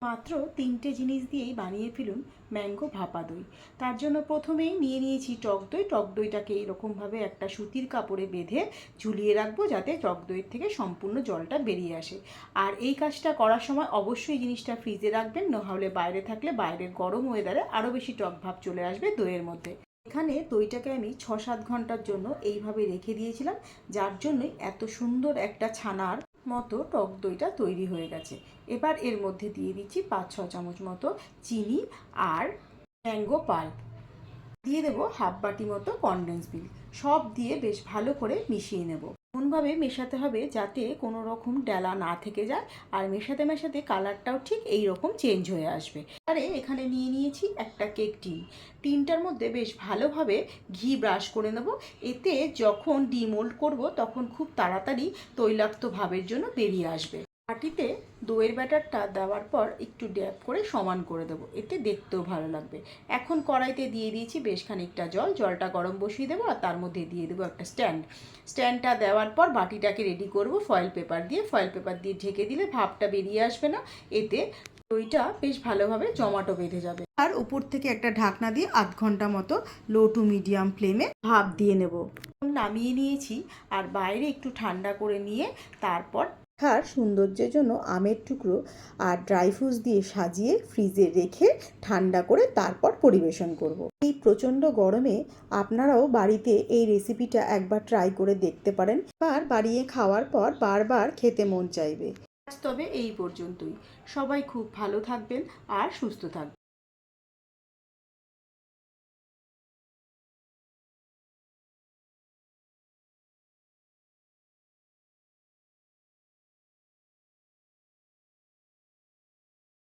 মাত্র 3টে জিনিস দিয়েই বানিয়ে ফেলুন ম্যাঙ্গো ভাপা দই। তার জন্য প্রথমেই নিয়ে নিয়েছি টক দই। টক দইটাকে এরকমভাবে একটা সুতির কাপড়ে বেঁধে ঝুলিয়ে রাখবো, যাতে টক দইয়ের থেকে সম্পূর্ণ জলটা বেরিয়ে আসে। আর এই কাজটা করার সময় অবশ্যই জিনিসটা ফ্রিজে রাখবেন, নাহলে বাইরে থাকলে বাইরের গরম ওয়েদারে আরও বেশি টক ভাব চলে আসবে দইয়ের মধ্যে। এখানে দইটাকে আমি 6-7 ঘন্টার জন্য এইভাবে রেখে দিয়েছিলাম, যার জন্যই এত সুন্দর একটা ছানার মতো টক দইটা তৈরি হয়ে গেছে। এবার এর মধ্যে দিয়ে দিচ্ছি 5-6 চামচ মতো চিনি আর ম্যাঙ্গো পাল্প। দিয়ে দেবো হাফ বাটি মতো কনডেন্স মিল্ক। সব দিয়ে বেশ ভালো করে মিশিয়ে নেব। এমনভাবে মেশাতে হবে যাতে কোনো রকম ডেলা না থেকে যায়, আর মেশাতে মেশাতে কালারটাও ঠিক এই রকম চেঞ্জ হয়ে আসবে। আরে এখানে নিয়ে নিয়েছি একটা কেক টিন। টিনটার মধ্যে বেশ ভালোভাবে ঘি ব্রাশ করে নেব। এতে যখন ডিমোল্ড করব তখন খুব তাড়াতাড়ি তৈলাক্ত ভাবের জন্য বেরিয়ে আসবে। বাটিতে দইয়ের ব্যাটারটা দেওয়ার পর একটু ড্যাব করে সমান করে দেবো, এতে দেখতেও ভালো লাগবে। এখন কড়াইতে দিয়ে দিয়েছি বেশ খানিকটা জল। জলটা গরম বসিয়ে দেবো, আর তার মধ্যে দিয়ে দেবো একটা স্ট্যান্ডটা দেওয়ার পর বাটিটাকে রেডি করব ফয়েল পেপার দিয়ে। ফয়েল পেপার দিয়ে ঢেকে দিলে ভাপটা বেরিয়ে আসবে না, এতে দইটা বেশ ভালোভাবে জমাটো বেঁধে যাবে। আর উপর থেকে একটা ঢাকনা দিয়ে আধ ঘন্টা মতো লো টু মিডিয়াম ফ্লেমে ভাপ দিয়ে নেব। নামিয়ে নিয়েছি, আর বাইরে একটু ঠান্ডা করে নিয়ে তারপর আর সৌন্দর্যের জন্য আমের টুকরো আর ড্রাই ফ্রুটস দিয়ে সাজিয়ে ফ্রিজে রেখে ঠান্ডা করে তারপর পরিবেশন করব। এই প্রচণ্ড গরমে আপনারাও বাড়িতে এই রেসিপিটা একবার ট্রাই করে দেখতে পারেন। আর বানিয়ে খাওয়ার পর বারবার খেতে মন চাইবে। তবে এই পর্যন্তই। সবাই খুব ভালো থাকবেন আর সুস্থ থাকবেন।